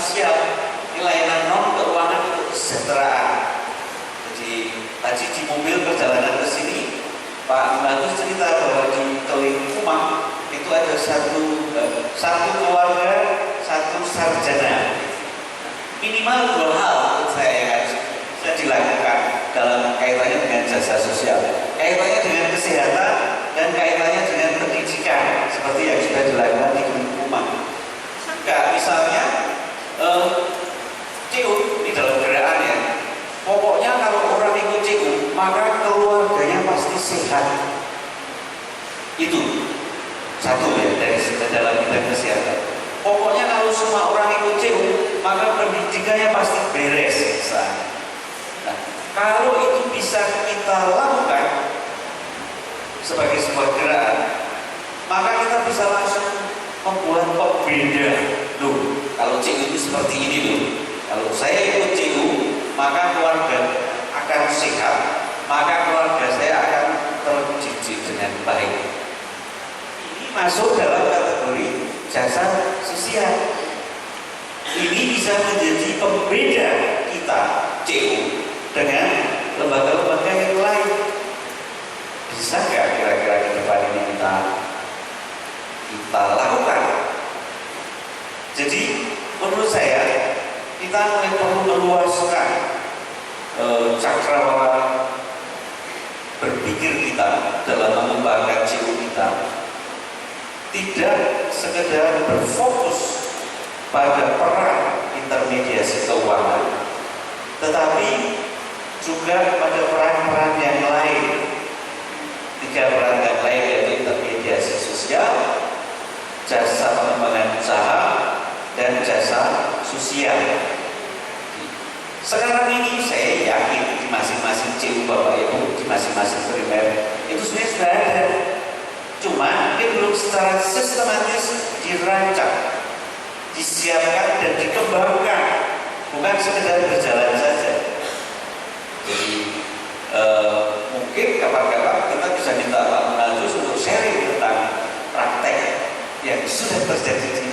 sosial, ini layanan non keuangan untuk kesejahteraan. Jadi tadi di mobil perjalanan ke sini Pak Bagus cerita bahwa di Kelingkumang itu ada satu keluarga, satu sarjana. Minimal 2 hal menurut saya yang harus dilakukan dalam kaitannya dengan jasa sosial, kaitannya dengan kesehatan dan kaitannya dengan pendidikan seperti yang sudah dilakukan di Kelingkumang. Enggak, misalnya CU di dalam gerakan ya, pokoknya kalau orang ikut CU maka keluarganya pasti sehat. Itu satu ya dari dalam bidang kesehatan. Pokoknya kalau semua orang ikut CU maka pendidikannya pasti beres. Nah, kalau itu bisa kita lakukan sebagai sebuah gerakan, maka kita bisa langsung membuat pembeda. Loh, kalau CU itu seperti ini loh. Kalau saya ikut CU, maka keluarga akan sehat, maka keluarga saya akan terdidik dengan baik. Ini masuk dalam kategori jasa sosial. Ini bisa menjadi pembeda kita CU dengan lembaga-lembaga yang lain. Bisa nggak kira-kira ke depan ini kita lakukan? Jadi menurut saya kita mulai perlu meluaskan cakrawala berpikir kita dalam mengembangkan CU kita. Tidak sekedar berfokus pada peran intermediasi keuangan, tetapi juga pada peran-peran yang lain. 3 peran yang lain yaitu intermediasi sosial, jasa pengembangan usaha, dan jasa sosial. Sekarang ini saya yakin di masing-masing CU Bapak Ibu, di masing-masing primer itu sebenarnya sudah ada. Cuma ini belum secara sistematis dirancang, disiapkan dan dikembangkan, bukan sekedar berjalan saja. Jadi mungkin kapan-kapan kita bisa minta Pak Munajus untuk sharing tentang praktek yang sudah terjadi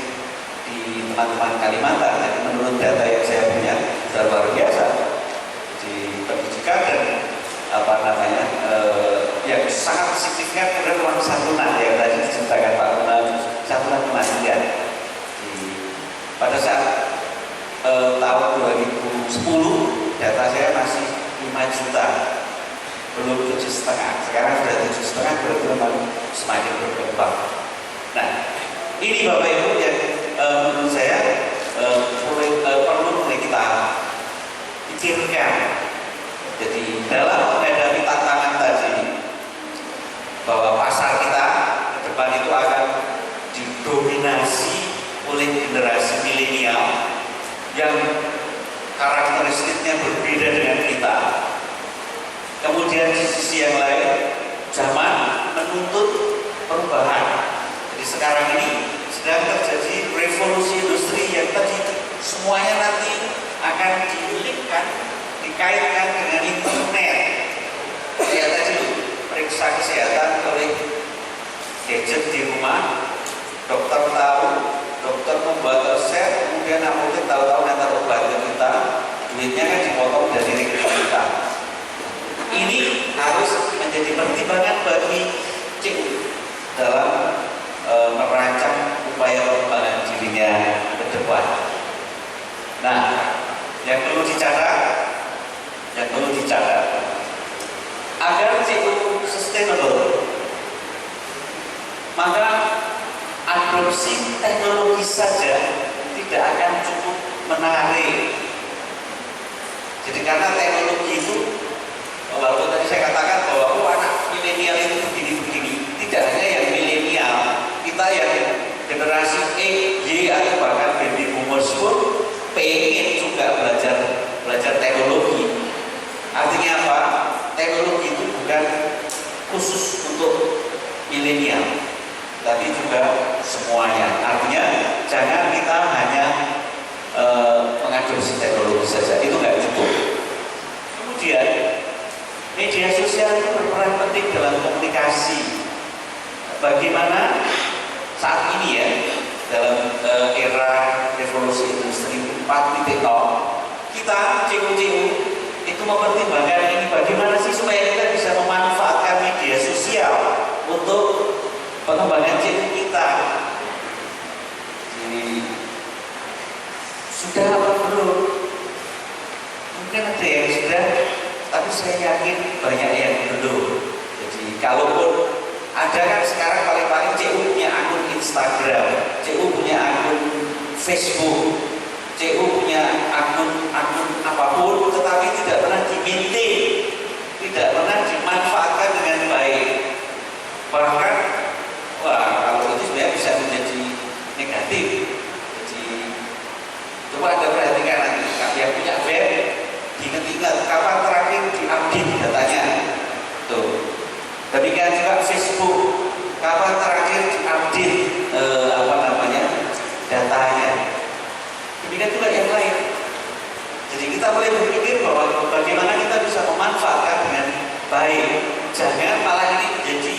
di teman-teman Kalimantan. Jadi menurut data yang saya punya sudah luar biasa di pendidikan dan yang sangat signifikan adalah ruang santunan yang tadi diceritakan Pak Munajus, santunan kemandirian. Pada saat tahun 2010 data saya masih 5 juta, belum 7,5. Sekarang sudah 7,5, berarti memang semakin berkembang. Nah, ini Bapak Ibu yang menurut saya perlu kita pikirkan. Jadi dalam menghadapi tantangan tadi, bahwa pasar kita ke depan itu akan didominasi oleh generasi milenial yang karakteristiknya berbeda dengan kita. Kemudian di sisi yang lain, zaman menuntut perubahan. Jadi sekarang ini sedang terjadi revolusi industri yang tadi semuanya nanti akan dilingkan, dikaitkan dengan internet. Kayak tadi periksa kesehatan oleh gadget di rumah, dokter tahu, dokter membuat resep, kemudian apotek tahu-tahu nanti obat ke kita, duitnya kan dipotong dari rekening kita. Ini harus menjadi pertimbangan bagi CU dalam merancang upaya pengembangan dirinya ke depan. Nah, yang perlu dicatat agar CU sustainable, maka adopsi teknologi saja tidak akan cukup menarik. Jadi karena teknologi itu, walaupun tadi saya katakan bahwa anak milenial itu begini-begini, tidak hanya yang milenial, kita yang generasi E, Y atau bahkan baby boomers pun pengen juga belajar teknologi. Artinya apa? Teknologi itu bukan khusus untuk milenial, tapi juga semuanya. Artinya jangan kita hanya mengadopsi teknologi saja, itu nggak cukup. Kemudian media sosial itu berperan penting dalam komunikasi. Bagaimana saat ini ya dalam era revolusi industri 4.0, kita CU-CU itu mempertimbangkan ini bagaimana sih supaya kita bisa memanfaatkan media sosial untuk pengembangan CU kita. Jadi sudah apa belum? Mungkin ada yang sudah, tapi saya yakin banyak yang belum. Jadi kalaupun ada kan sekarang paling-paling CU punya akun Instagram, CU punya akun Facebook, CU punya akun apapun, tetapi tidak pernah di-maintain, tidak pernah dimanfaatkan dengan baik. Bahkan, kalau itu sebenarnya bisa menjadi negatif. Jadi coba Anda perhatikan nanti, yang punya web, diingat-ingat kapan terakhir diupdate datanya. Tuh. Demikian juga Facebook, kapan terakhir diupdate datanya. Demikian juga yang lain. Jadi kita boleh berpikir bahwa bagaimana kita bisa memanfaatkan dengan baik. Jangan malah ini menjadi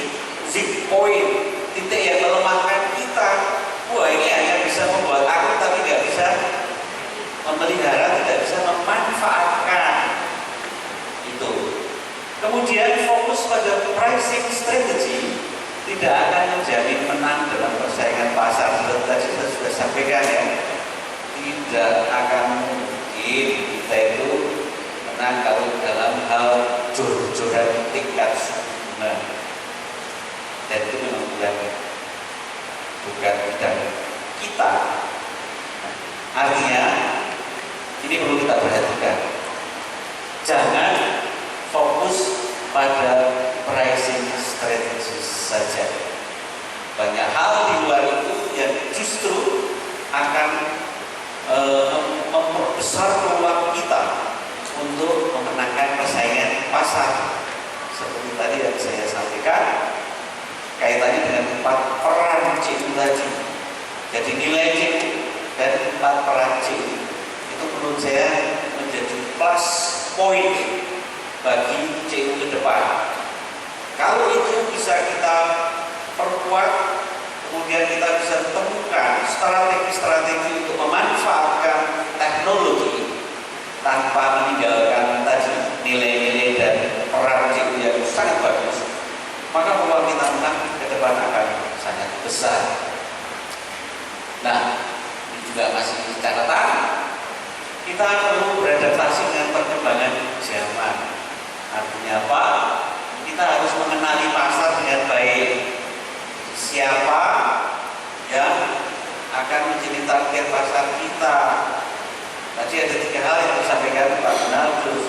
weak point, titik yang melemahkan kita. Wah, ini hanya bisa membuat aku tapi tidak bisa memelihara, tidak bisa memanfaatkan itu. Kemudian fokus pada pricing strategy tidak akan menjamin menang dalam persaingan pasar. Seperti tadi saya sudah sampaikan ya, tidak akan mungkin kita itu menang kalau dalam hal jor-joran tingkat suku bunga. Dan itu memang bukan bidang kita. Artinya ini perlu kita perhatikan. Jangan fokus pada pricing strategy saja. Banyak hal di luar itu yang justru akan memperbesar peluang kita untuk memenangkan persaingan pasar. Seperti tadi yang saya sampaikan, kaitannya dengan 4 peran CU tadi. Jadi nilai CU dan 4 peran CU itu menurut saya menjadi plus point bagi CU ke depan. Kalau itu bisa kita perkuat, kemudian kita bisa temukan strategi-strategi untuk memanfaatkan teknologi tanpa meninggalkan tadi nilai-nilai dan peran CU yang sangat bagus, maka peluang kita menang ke depan akan sangat besar. Nah, ini juga masih catatan, kita perlu beradaptasi dengan perkembangan zaman. Artinya apa? Kita harus mengenali pasar dengan baik. Siapa yang akan menjadi target pasar kita? Tadi ada 3 hal yang disampaikan Pak Gunardus.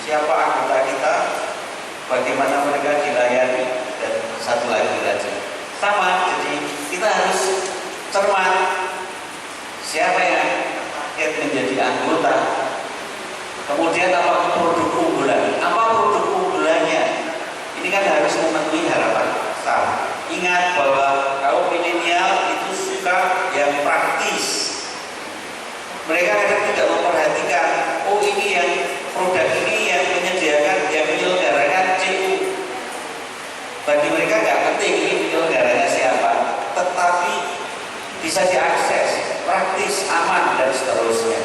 Siapa anggota kita? Bagaimana mereka dilayani? Dan satu lagi tadi sama. Jadi kita harus cermat. Siapa yang akan menjadi anggota? Kemudian apa produk unggulan? Apa produk unggulannya? Ini kan harus memenuhi harapan pasar. Ingat bahwa kaum milenial itu suka yang praktis. Mereka kadang tidak memperhatikan, oh ini yang produk ini yang menyediakan, yang menyelenggarakan CU. Bagi mereka nggak penting ini penyelenggaranya siapa, tetapi bisa diakses, praktis, aman dan seterusnya.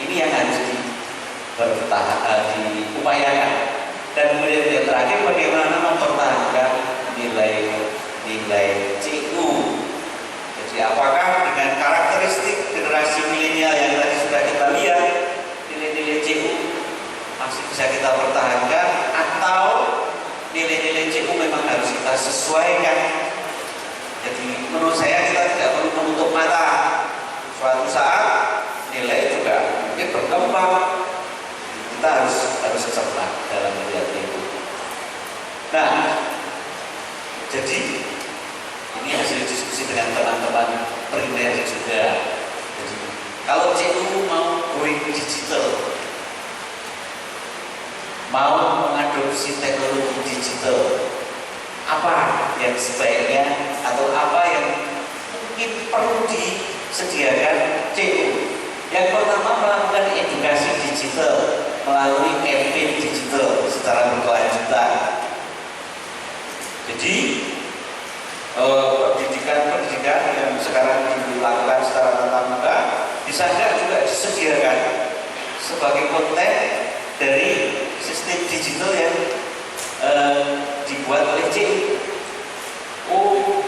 Ini yang harus diupayakan. Dan kemudian yang terakhir, bagaimana mempertahankan nilai CU. Jadi apakah dengan karakteristik generasi milenial yang tadi sudah kita lihat, nilai-nilai CU masih bisa kita pertahankan, atau nilai-nilai CU memang harus kita sesuaikan. Jadi menurut saya kita tidak perlu menutup mata. Suatu saat nilai juga mungkin berkembang. Kita harus cermat dalam melihat itu. Nah, jadi ini hasil diskusi dengan teman-teman primer juga. Jadi kalau CU mau going digital, mau mengadopsi teknologi digital, apa yang sebaiknya atau apa yang mungkin perlu disediakan CU? Yang pertama, melakukan edukasi digital melalui campaign digital secara berkelanjutan. Jadi pendidikan yang sekarang dilakukan secara tatap muka bisa juga sebagai konten dari sistem digital yang dibuat oleh CU. Oh,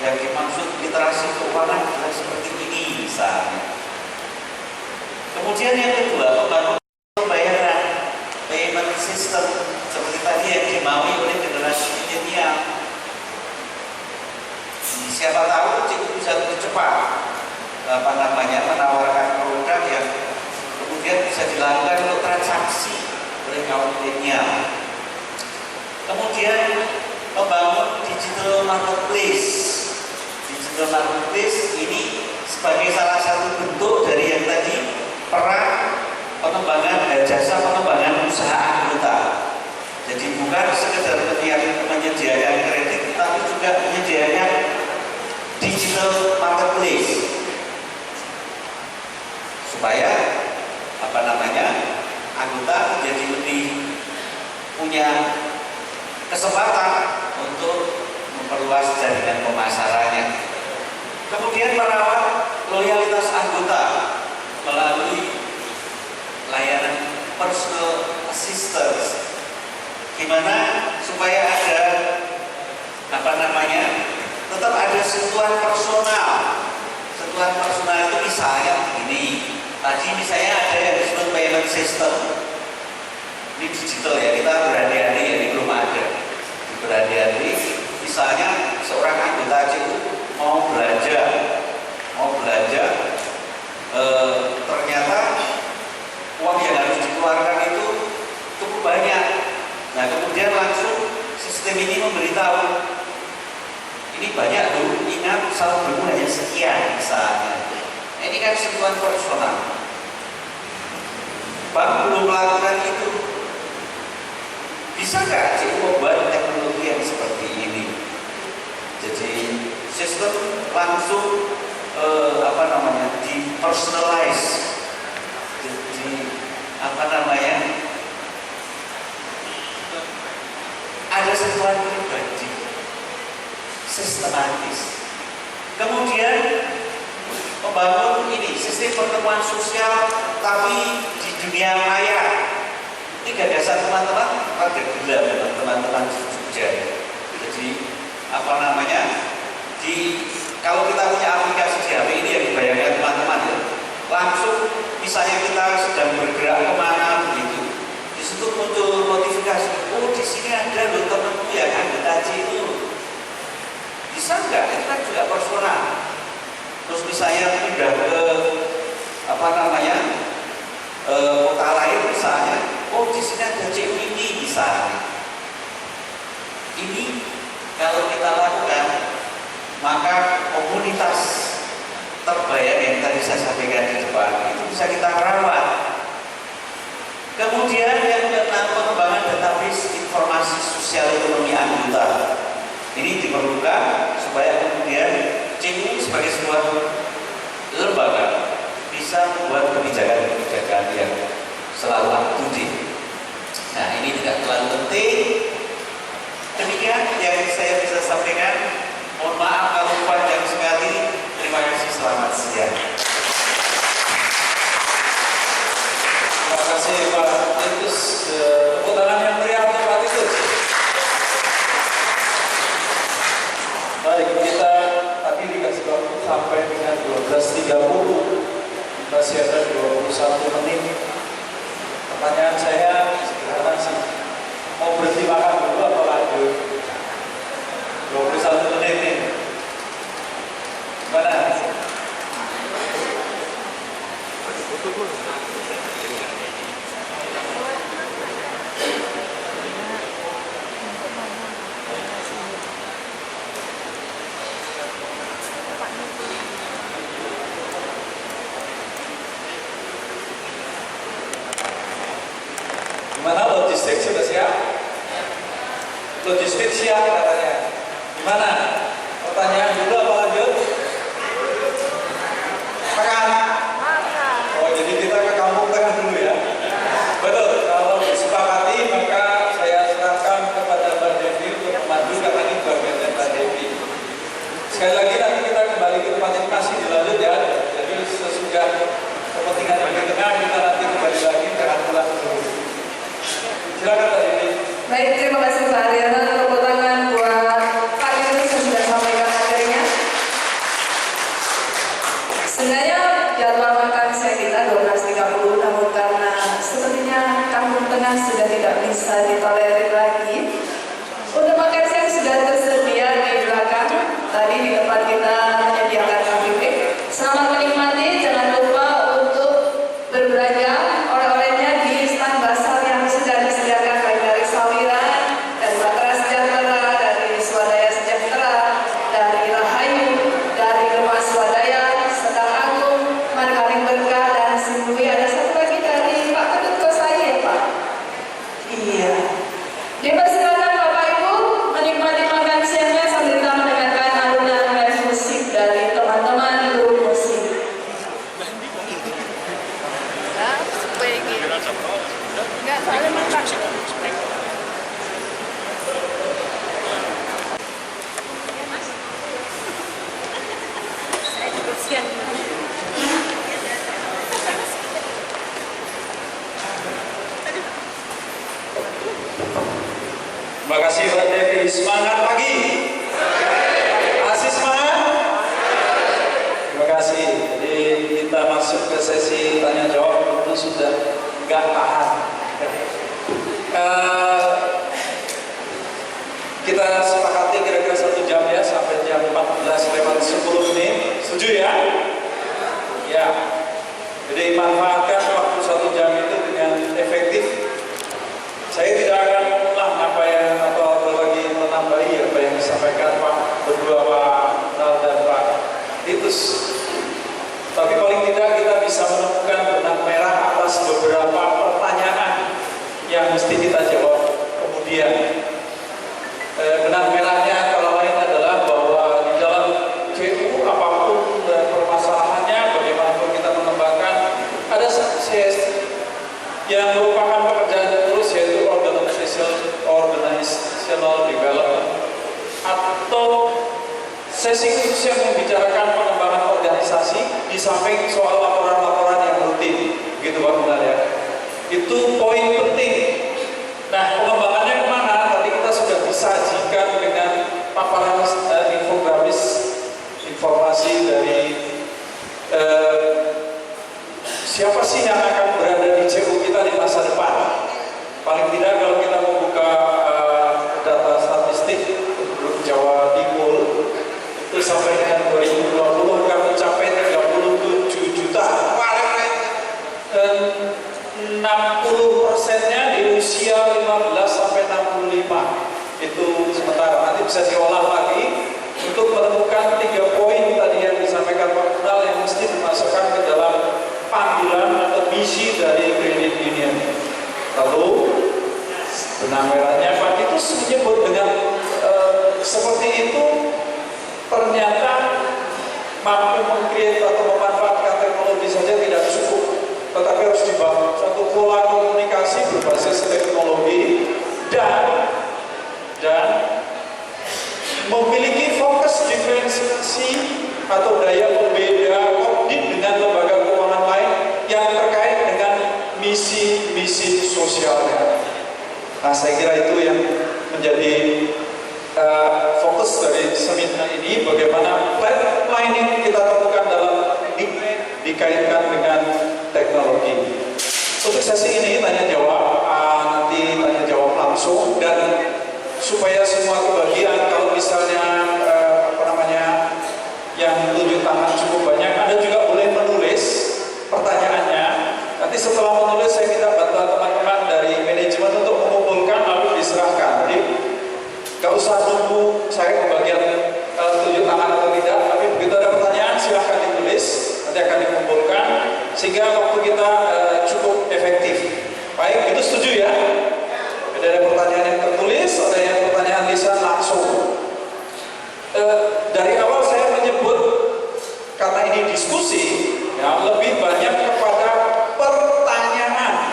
yang dimaksud literasi keuangan adalah seperti ini misalnya. Kemudian yang kedua, pembangunan pembayaran, payment system seperti tadi yang dimaui oleh generasi milenial. Siapa tahu CU bisa lebih cepat menawarkan produk yang kemudian bisa dilakukan untuk transaksi oleh kaum milenial. Kemudian membangun digital marketplace. Digital marketplace ini sebagai salah satu bentuk dari yang tadi peran pengembangan jasa pengembangan usaha anggota. Jadi bukan sekedar menyediakan kredit, tapi juga menyediakan digital marketplace supaya anggota menjadi lebih punya kesempatan untuk memperluas jaringan pemasarannya. Kemudian merawat loyalitas anggota melalui layanan personal assistance, gimana supaya ada tetap ada sentuhan personal. Sentuhan personal itu misalnya begini, tadi misalnya ada yang disebut payment system. Ini digital ya, kita berhati-hati ya, ini belum ada. Berhati-hati, misalnya seorang anggota CU mau belanja, ternyata uang yang harus dikeluarkan itu cukup banyak. Nah, kemudian langsung sistem ini memberitahu, ini banyak loh, ingat saldomu hanya sekian misalnya. Ini kan sentuhan personal. Bank belum melakukan itu. Bisa nggak CU membuat teknologi yang seperti ini? Jadi sistem langsung di personalize, ada sentuhan pribadi, sistematis. Kemudian membangun ini sistem pertemuan sosial tapi di dunia maya. Ini gagasan teman-teman pada gila teman-teman Jogja. Jadi kalau kita punya aplikasi di HP ini yang dibayangkan teman-teman ya, langsung misalnya kita sedang bergerak kemana begitu, di situ muncul notifikasi, oh di sini ada loh temanku yang anggota CU. Bisa nggak? Itu kan juga personal. Terus misalnya pindah ke kota lain misalnya, oh di sini ada CU ini misalnya. Ini kalau kita lakukan, maka komunitas terbayar yang tadi saya sampaikan di depan itu bisa kita rawat. Kemudian yang keenam, pengembangan database informasi sosial ekonomi anggota. Ini diperlukan supaya kemudian CU sebagai sebuah lembaga bisa membuat kebijakan-kebijakan yang selalu up to date. Nah, ini tidak terlalu penting. Demikian yang saya bisa sampaikan. Mohon maaf kalau panjang sekali. Terima kasih, selamat siang. Terima kasih Pak Titus. Tepuk tangan yang meriah untuk Pak Titus. Baik, kita tadi dikasih waktu sampai dengan 12.30. Masih ada 21 menit. Pertanyaan saya sederhana sih. Mau berhenti makan dulu apa lanjut? 21 menit nih. Gimana? Gimana, logistik sudah siap? Logistik siap katanya. Gimana? Pertanyaan dulu apa lanjut? Makan. Oh, jadi kita ke kampung tengah dulu ya. Betul. Kalau disepakati maka saya serahkan kepada Mbak Devi untuk memandu karena ini bagian dari Mbak Devi. Sekali lagi nanti kita kembali ke tempat ini masih dilanjut ya. Jadi sesudah kepentingan yang di tengah kita nanti kembali lagi semangat pagi. Masih semangat? Terima kasih. Jadi kita masuk ke sesi tanya jawab itu sudah nggak tahan. Kita sepakati kira-kira 1 jam ya, sampai jam 14:10. Setuju ya? Ya. Jadi manfaatkan waktu 1 jam itu dengan efektif. Saya tidak akan mengulang apa yang atau lagi menambahi apa yang disampaikan Pak berdua, Pak Nal dan Pak Titus. Tapi paling tidak kita bisa menemukan benang merah atas beberapa pertanyaan yang mesti kita jawab kemudian. Benang merahnya kalau lain adalah bahwa di dalam CU apapun permasalahannya, bagaimanapun kita mengembangkan, ada CS yang merupakan pekerjaan terus, yaitu organizational development, atau sesi khusus yang membicarakan pengembangan organisasi di samping soal laporan-laporan yang rutin, gitu Pak Benar ya. Itu poin penting. Nah, pengembangannya kemana? Tadi kita sudah disajikan dengan paparan infografis informasi dari siapa sih yang akan berada di CU kita di masa depan. Paling tidak kalau kita membuka data statistik untuk Jawa Timur, itu sampai dengan 2020 akan mencapai 37 juta. Dan 60%-nya di usia 15 sampai 65. Itu sementara, nanti bisa diolah lagi untuk menemukan 3 poin tadi yang disampaikan Pak Kunal yang mesti dimasukkan ke dalam panggilan atau misi dari Credit Union. Lalu benang merahnya Pak itu menyebut dengan seperti itu, ternyata mampu mengkreat atau memanfaatkan teknologi saja tidak cukup, tetapi harus dibangun satu pola komunikasi berbasis teknologi dan memiliki fokus diferensiasi atau daya pembeda koordinat dengan lembaga keuangan lain yang terkait dengan misi sosialnya. Nah, saya kira itu yang menjadi fokus dari seminar ini, bagaimana planning kita temukan dalam dikaitkan dengan teknologi. Untuk sesi ini tanya jawab, nanti tanya jawab langsung, dan supaya semua kebagian, kalau misalnya yang tunjuk tangan cukup banyak, Anda juga boleh menulis pertanyaannya. Nanti setelah menulis saya minta bantuan teman-teman dari manajemen untuk mengumpulkan lalu diserahkan. Jadi gak usah nunggu saya kebagian tunjuk tangan atau tidak, tapi begitu ada pertanyaan silahkan ditulis, nanti akan dikumpulkan sehingga waktu kita cukup efektif. Baik, itu setuju ya? Ada pertanyaan yang tertulis, ada yang pertanyaan lisan langsung. Dari awal saya menyebut karena ini diskusi, ya, lebih banyak kepada pertanyaan.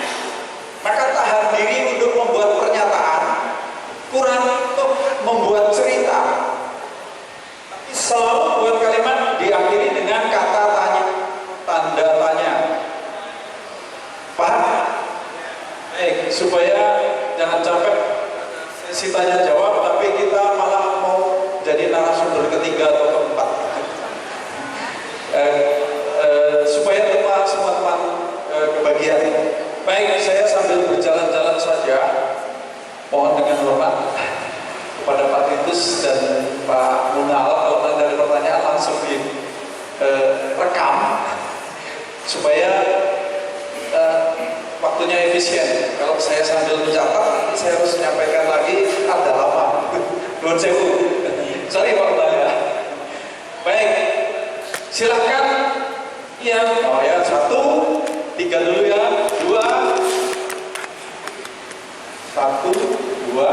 Maka tahan diri untuk membuat pernyataan, kurang untuk membuat cerita. Tapi selalu buat kalimat diakhiri dengan kata tanya, tanda tanya. Paham? Baik, supaya jangan sampai sesi tanya jawab, tapi kita malah mau jadi narasumber ketiga atau keempat. Supaya semua teman kebagian. Baik, saya sambil berjalan-jalan saja, mohon dengan hormat kepada Pak Titus dan Pak Munal, kalau ada pertanyaan langsung direkam supaya waktunya efisien. Kalau saya sambil mencatat, nanti saya harus menyampaikan lagi, ada lama. Nuwun sewu. Sorry Pak Munal ya. Baik, silakan. Yang 1, 3 dulu ya, 2, 1, 2,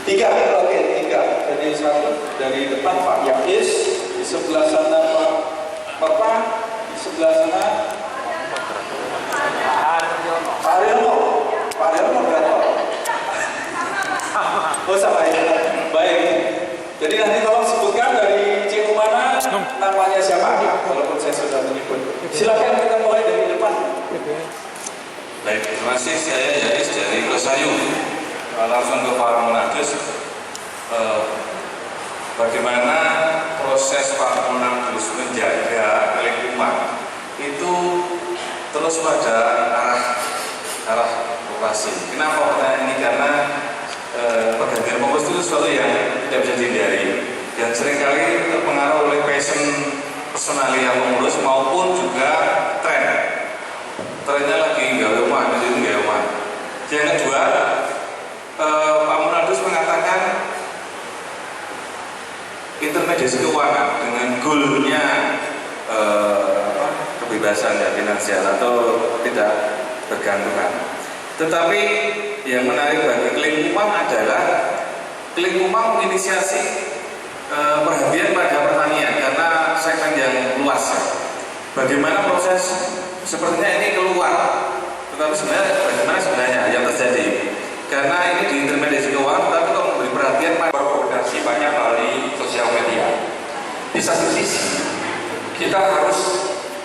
3. Oke, 3. Jadi 1 dari depan Pak Yakis, di sebelah sana Pak Bapak, di sebelah sana Pak Aryono. Pak Aryono berapa? Oh, sama ya. Baik. Jadi nanti tolong sebutkan dari CU mana, namanya siapa, walaupun saya sudah menyebut. Silakan kita mulai dari depan. Baik, terima kasih. Saya Yaris dari Kosayu. Langsung ke Pak Munadus. eh, bagaimana proses Pak Monandus menjaga lingkungan itu terus pada arah operasi. Kenapa pertanyaan ini? Karena pergantian pengurus itu sesuatu yang tidak bisa dihindari dan seringkali terpengaruh oleh passion personalia pengurus maupun juga trennya lagi nggak rumah, jadi nggak rumah. Yang kedua, Pak Monandus mengatakan intermediasi keuangan dengan goalnya kebebasan ya, finansial atau tidak bergantungan. Tetapi yang menarik bagi Kelingkumang adalah Kelingkumang menginisiasi perhatian pada pertanian karena segmen yang luas. Bagaimana proses sepertinya ini keluar, tetapi sebenarnya bagaimana sebenarnya yang terjadi? Karena ini di intermediasi keuangan, tapi kok memberi perhatian pada berkomunikasi banyak melalui sosial media. Di satu sisi, kita harus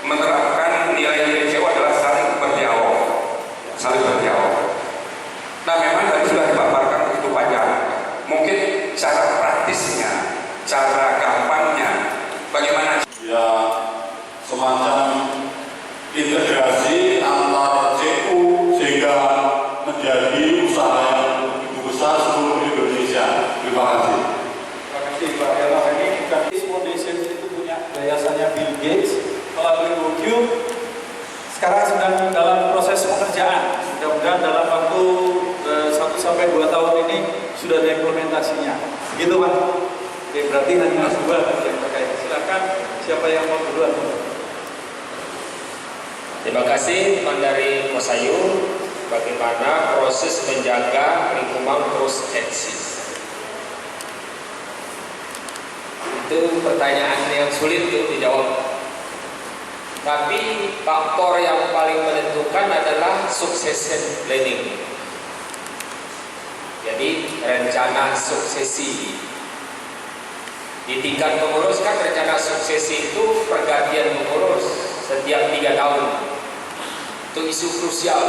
menerapkan nilai-nilai CEU adalah saling berdialog. Nah, memang tadi sudah dipaparkan begitu banyak. Mungkin cara praktisnya, cara gampangnya, bagaimana? Ya, semacam integrasi antar CU sehingga menjadi usaha yang lebih besar seluruh Indonesia. Terima kasih. Terima kasih Pak Ella. Ini Gates Foundation itu punya yayasannya Bill Gates melalui WorldCube. Sekarang sedang dalam proses pengerjaan. Mudah-mudahan dalam waktu 1-2 tahun ini sudah ada implementasinya. Gitu Pak. Oke, berarti hanya 2 yang terkait. Silakan siapa yang mau duluan. Terima kasih teman dari Posayu. Bagaimana proses menjaga lingkungan terus eksis? Itu pertanyaan yang sulit untuk dijawab. Tapi faktor yang paling menentukan adalah succession planning. Jadi rencana suksesi. Di tingkat pengurus kan rencana suksesi itu pergantian pengurus setiap 3 tahun. Itu isu krusial.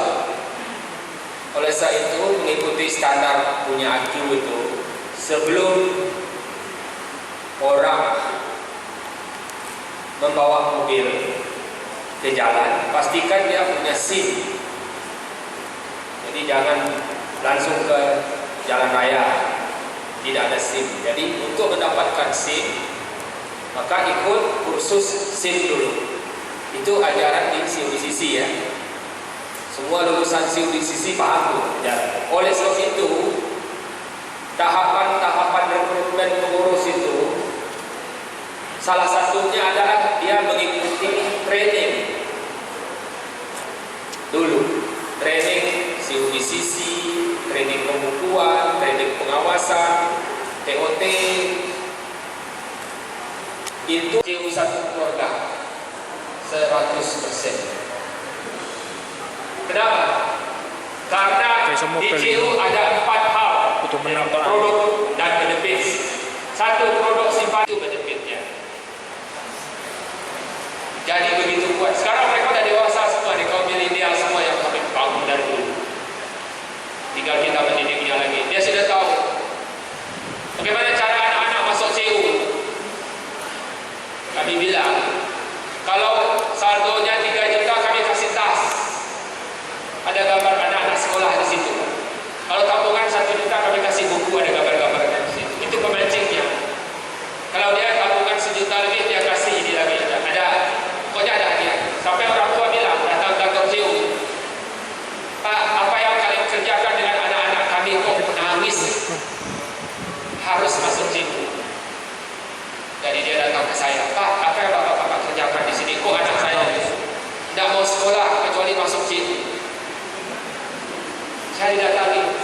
Oleh sebab itu mengikuti standar punya IQ itu sebelum orang membawa mobil ke jalan, pastikan dia punya SIM. Jadi jangan langsung ke jalan raya tidak ada SIM. Jadi untuk mendapatkan SIM maka ikut kursus SIM dulu. Itu ajaran di CUDCC ya. Semua lulusan CUDCC paham tuh. Ya. Oleh sebab itu tahapan-tahapan rekrutmen pengurus itu salah satunya adalah dia mengikuti training dulu, training CUDCC, training pembukuan, training pengawasan, TOT. Itu CU satu keluarga 100%. Kenapa? Karena di CU ada 4 hal produk dan benefit. 1 produk simpan itu benefitnya. Jadi begitu kuat. Sekarang mereka sudah dewasa semua, di kaum milenial semua yang kami bangun dari dulu. Tinggal kita mendidiknya lagi. Dia sudah tahu bagaimana cara anak-anak masuk CU. Kami bilang, kalau saldonya 3 juta kami kasih tas. Ada gambar anak-anak sekolah di situ. Kalau tabungan 1 juta kami kasih buku, ada gambar-gambar di situ. Itu pemancingnya. Kalau dia tabungan 1 juta lebih, dia kasih ini lagi. Ada, pokoknya ada hadiah. Sampai orang tua bilang, datang kantor CU, Pak, apa yang kalian kerjakan dengan anak-anak kami kok nangis, harus masuk CU. Jadi dia datang ke saya, Pak, apa yang bapak kerjakan di sini? Kok anak saya tidak mau sekolah kecuali masuk CU? Saya didatangi,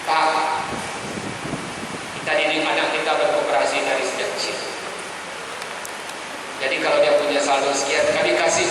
Pak, kita didik anak kita berkooperasi dari sejak kecil. Jadi kalau dia punya saldo sekian, kami kasih